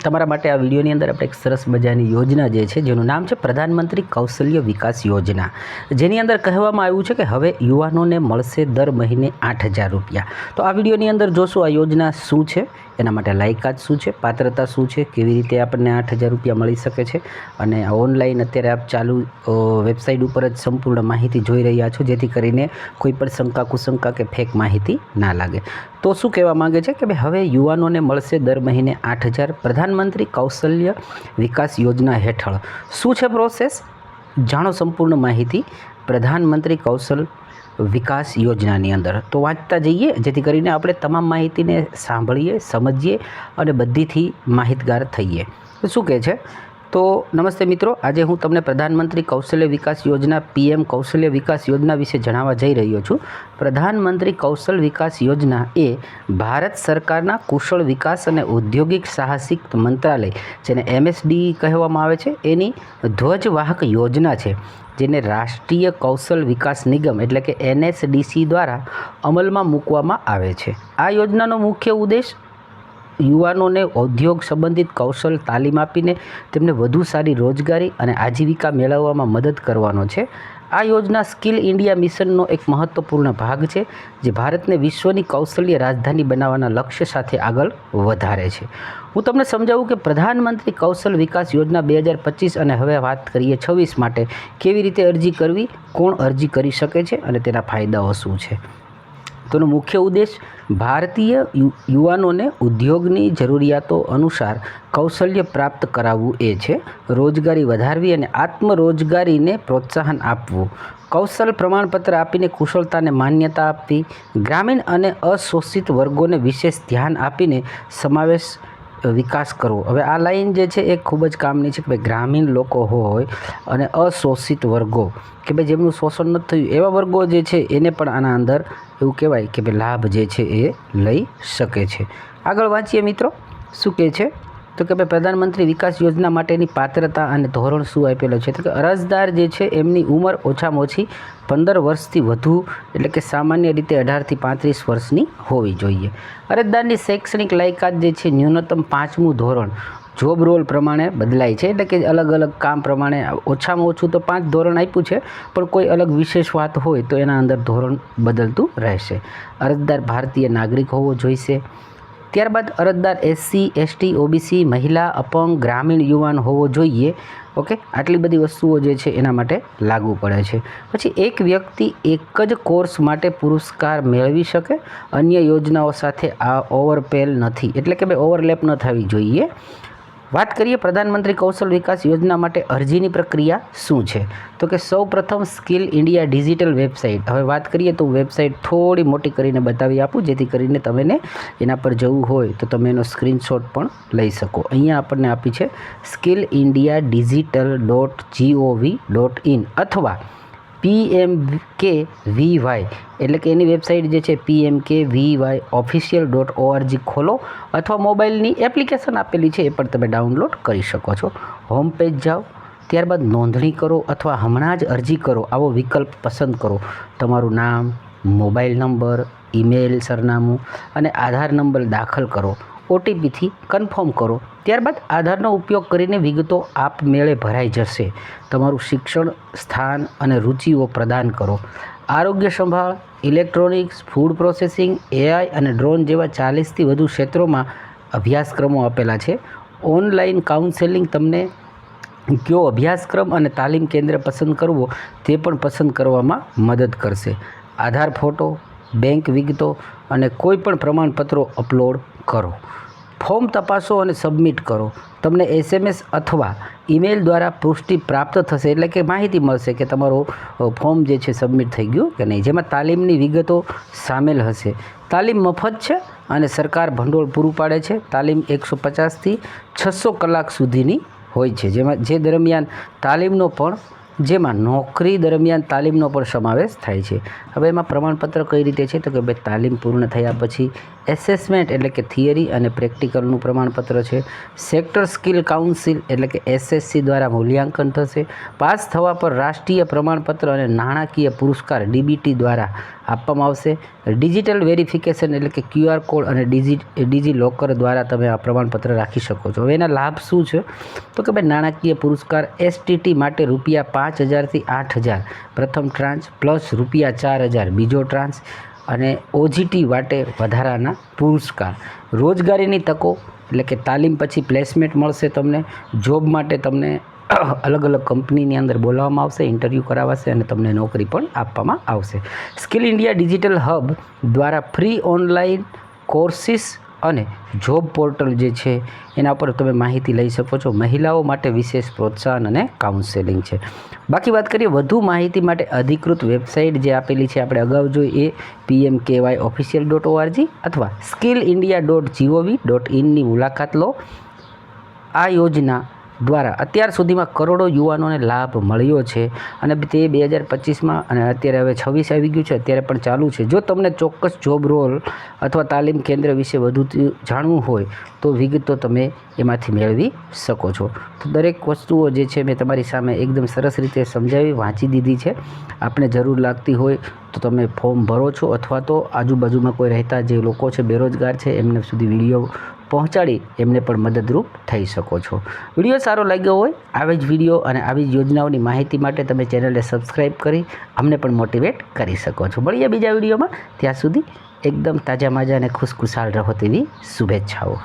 તમારા માટે આ વિડીયોની અંદર આપણે એક સરસ મજાની યોજના જે છે જેનું નામ છે પ્રધાનમંત્રી કૌશલ્ય વિકાસ યોજના, જેની અંદર કહેવામાં આવ્યું છે કે હવે યુવાનોને મળશે દર મહિને 8,000 રૂપિયા। તો આ વિડીયોની અંદર જોશું આ યોજના શું છે, એના માટે લાયકાત શું છે, પાત્રતા શું છે, કેવી રીતે આપણને 8,000 રૂપિયા મળી શકે છે, અને ઓનલાઈન અત્યારે આપ ચાલુ વેબસાઇટ ઉપર જ સંપૂર્ણ માહિતી જોઈ રહ્યા છો, જેથી કરીને કોઈ પણ શંકા કુશંકા કે ફેક માહિતી ના લાગે। તો શું કહેવા માગે છે કે ભાઈ હવે યુવાનોને મળશે દર મહિને 8,000 પ્રધાનમંત્રી કૌશલ્ય વિકાસ યોજના હેઠળ। શું છે પ્રોસેસ, જાણો સંપૂર્ણ માહિતી પ્રધાનમંત્રી કૌશલ વિકાસ યોજનાની અંદર। તો વાંચતા જઈએ જેથી કરીને આપણે તમામ માહિતીને સાંભળીએ, સમજીએ અને બધીથી માહિતગાર થઈએ। તો શું કહે છે, તો નમસ્તે મિત્રો, આજે હું તમને પ્રધાનમંત્રી કૌશલ્ય વિકાસ યોજના PM કૌશલ્ય વિકાસ યોજના વિશે જણાવવા જઈ રહ્યો છું। પ્રધાનમંત્રી કૌશલ વિકાસ યોજના એ ભારત સરકારના કુશળ વિકાસ અને ઔદ્યોગિક સાહસિક મંત્રાલય, જેને MSD કહેવામાં આવે છે, એની ધ્વજવાહક યોજના છે, જેને રાષ્ટ્રીય કૌશલ વિકાસ નિગમ એટલે કે NSDC દ્વારા અમલમાં મૂકવામાં આવે છે। આ યોજનાનો મુખ્ય ઉદ્દેશ યુવાનોને ઉદ્યોગ સંબંધિત કૌશલ તાલીમ આપીને તેમને વધુ સારી રોજગારી અને આજીવિકા મેળવવામાં મદદ કરવાનો છે। આ યોજના સ્કિલ ઇન્ડિયા મિશનનો એક મહત્વપૂર્ણ ભાગ છે, જે ભારતને વિશ્વની કૌશલ્ય રાજધાની બનાવવાના લક્ષ્ય સાથે આગળ વધારે છે। હું તમને સમજાવું કે પ્રધાનમંત્રી કૌશલ વિકાસ યોજના 2025 અને હવે વાત કરીએ 26 માટે કેવી રીતે અરજી કરવી, કોણ અરજી કરી શકે છે અને તેના ફાયદાઓ શું છે। તેનો મુખ્ય ઉદ્દેશ ભારતીય યુવાનોને ઉદ્યોગની જરૂરિયાતો અનુસાર કૌશલ્ય પ્રાપ્ત કરાવવું એ છે। રોજગારી વધારવી અને આત્મરોજગારીને પ્રોત્સાહન આપવું, કૌશલ પ્રમાણપત્ર આપીને કુશળતાને માન્યતા આપવી, ગ્રામીણ અને અશોષિત વર્ગોને વિશેષ ધ્યાન આપીને સમાવેશ વિકાસ કરવો। હવે આ લાઈન જે છે એ ખૂબ જ કામની છે કે ભાઈ ગ્રામીણ લોકો હોય અને અશોષિત વર્ગો કે ભાઈ જેમનું શોષણ નથી થયું એવા વર્ગો જે છે એને પણ આના અંદર એવું કહેવાય કે ભાઈ લાભ જે છે એ લઈ શકે છે। આગળ વાંચીએ મિત્રો, શું કહે છે, તો કે ભાઈ પ્રધાનમંત્રી વિકાસ યોજના માટેની પાત્રતા અને ધોરણ શું આપેલો છે, તો કે અરજદાર જે છે એમની ઉંમર ઓછામાં ઓછી 15 વર્ષથી વધુ એટલે કે સામાન્ય રીતે 18 થી 35 વર્ષની હોવી જોઈએ। અરજદારની શૈક્ષણિક લાયકાત જે છે ન્યૂનતમ 5મું ધોરણ જોબ રોલ પ્રમાણે બદલાય છે, એટલે કે અલગ અલગ કામ પ્રમાણે ઓછામાં ઓછું તો 5 ધોરણ આપ્યું છે, પણ કોઈ અલગ વિશેષ વાત હોય તો એના અંદર ધોરણ બદલતું રહેશે। અરજદાર ભારતીય નાગરિક હોવો જોઈશે। ત્યારબાદ અરજદાર SC, ST, OBC, મહિલા, અપંગ, ગ્રામીણ યુવાન હોવો જોઈએ। ઓકે, આટલી બધી વસ્તુઓ જે છે એના માટે લાગુ પડે છે। પછી એક વ્યક્તિ એક જ કોર્સ માટે પુરસ્કાર મેળવી શકે, અન્ય યોજનાઓ સાથે આ ઓવરપેલ નથી, એટલે કે ભાઈ ઓવરલેપ ન થવી જોઈએ। વાત કરીએ પ્રધાનમંત્રી કૌશલ વિકાસ યોજના માટે અરજીની પ્રક્રિયા શું છે, તો કે સૌ પ્રથમ સ્કિલ ઇન્ડિયા ડિજિટલ વેબસાઇટ, હવે વાત કરીએ તો વેબસાઇટ થોડી મોટી કરીને બતાવી આપું જેથી કરીને તમને એના પર જવું હોય તો તમે એનો સ્ક્રીનશોટ પણ લઈ શકો। અહીંયા આપણને આપી છે skillindia.digital.gov.in અથવા PMKVY એટલે કે એની વેબસાઇટ જે છે PMKVYofficial.org ખોલો, અથવા મોબાઈલની એપ્લિકેશન આપેલી છે એ પણ તમે ડાઉનલોડ કરી શકો છો। હોમ પેજ જાઓ, ત્યારબાદ નોંધણી કરો અથવા હમણાં જ અરજી કરો આવો વિકલ્પ પસંદ કરો। તમારું નામ, મોબાઈલ નંબર, ઈમેલ સરનામું અને આધાર નંબર દાખલ કરો, OTPથી કન્ફર્મ કરો, ત્યારબાદ આધારનો ઉપયોગ કરીને વિગતો આપમેળે ભરાઈ જશે। તમારું શિક્ષણ સ્થાન અને રુચિઓ પ્રદાન કરો। આરોગ્ય સંભાળ, ઇલેક્ટ્રોનિક્સ, ફૂડ પ્રોસેસિંગ, AI અને ડ્રોન જેવા 40થી વધુ ક્ષેત્રોમાં અભ્યાસક્રમો આપેલા છે। ઓનલાઈન કાઉન્સેલિંગ તમને કયો અભ્યાસક્રમ અને તાલીમ કેન્દ્ર પસંદ કરવો તે પણ પસંદ કરવામાં મદદ કરશે। આધાર ફોટો, બેંક વિગતો અને કોઈ પણ પ્રમાણપત્રો અપલોડ કરો। ફોર્મ તપાસો અને સબમિટ કરો। તમને SMS અથવા ઈમેલ દ્વારા પુષ્ટિ પ્રાપ્ત થશે, એટલે કે માહિતી મળશે કે તમારું ફોર્મ જે છે સબમિટ થઈ ગયું કે નહીં, જેમાં તાલીમની વિગતો સામેલ હશે। તાલીમ મફત છે અને સરકાર ભંડોળ પૂરું પાડે છે। તાલીમ 150થી 600 કલાક સુધીની હોય છે, જેમાં નોકરી દરમિયાન તાલીમનો પણ સમાવેશ થાય છે। હવે એમાં પ્રમાણપત્ર કઈ રીતે છે, તો કે ભાઈ તાલીમ પૂર્ણ થયા પછી એસેસમેન્ટ એટલે કે થિયરી અને પ્રેક્ટિકલનું પ્રમાણપત્ર છે। સેક્ટર સ્કિલ કાઉન્સિલ એટલે કે SSC દ્વારા મૂલ્યાંકન થશે। પાસ થવા પર રાષ્ટ્રીય પ્રમાણપત્ર અને નાણાકીય પુરસ્કાર DBT દ્વારા આપવામાં આવશે. ડિજિટલ વેરિફિકેશન એટલે કે QR કોડ અને ડિજી લોકર દ્વારા તમે આ પ્રમાણપત્ર રાખી શકો છો. હવે એના લાભ શું છે તો કે ભાઈ નાણાકીય પુરસ્કાર STT માટે ₹5,000 થી 8,000 પ્રથમ ટ્રાન્ચ પ્લસ ₹4,000 બીજો ટ્રાન્ચ અને OGT માટે વધારાના પુરસ્કાર. રોજગારીની તકો એટલે કે તાલીમ પછી પ્લેસમેન્ટ મળશે તમને. જોબ માટે તમને અલગ અલગ કંપનીની અંદર બોલાવવામાં આવશે, ઇન્ટરવ્યૂ કરાવાશે અને તમને નોકરી પણ આપવામાં આવશે. સ્કિલ ઇન્ડિયા ડિજિટલ હબ દ્વારા ફ્રી ઓનલાઈન કોર્સિસ અને જોબ પોર્ટલ જે છે એના પર તમે માહિતી લઈ શકો છો. મહિલાઓ માટે વિશેષ પ્રોત્સાહન અને કાઉન્સેલિંગ છે. બાકી વાત કરીએ વધુ માહિતી માટે અધિકૃત વેબસાઇટ જે આપેલી છે આપણે અગાઉ જોઈ એ PMKYofficial.org અથવા skillindia.gov.in ની મુલાકાત લો. આ યોજના દ્વારા અત્યાર સુધીમાં કરોડો યુવાનોને લાભ મળ્યો છે અને તે 2025માં અને અત્યારે હવે 26 આવી ગયું છે, અત્યારે પણ ચાલુ છે. જો તમને ચોક્કસ જોબ રોલ અથવા તાલીમ કેન્દ્ર વિશે વધુ જાણવું હોય તો વિગતો તમે એમાંથી મેળવી શકો છો. તો દરેક વસ્તુઓ જે છે મેં તમારી સામે એકદમ સરસ રીતે સમજાવી વાંચી દીધી છે. આપણે જરૂર લાગતી હોય તો તમે ફોર્મ ભરો છો અથવા તો આજુબાજુમાં કોઈ રહેતા જે લોકો છે બેરોજગાર છે એમને સુધી વિડીયો પહોંચાડી એમને પણ મદદરૂપ થઈ શકો છો. વિડીયો સારો લાગ્યો હોય આવી જ વિડીયો અને આવી જ યોજનાઓની માહિતી માટે તમે ચેનલને સબસ્ક્રાઈબ કરી અમને પણ મોટિવેટ કરી શકો છો. મળીએ બીજા વિડીયોમાં. ત્યાં સુધી એકદમ તાજા માજા અને ખુશખુશાલ રહો તેવી શુભેચ્છાઓ.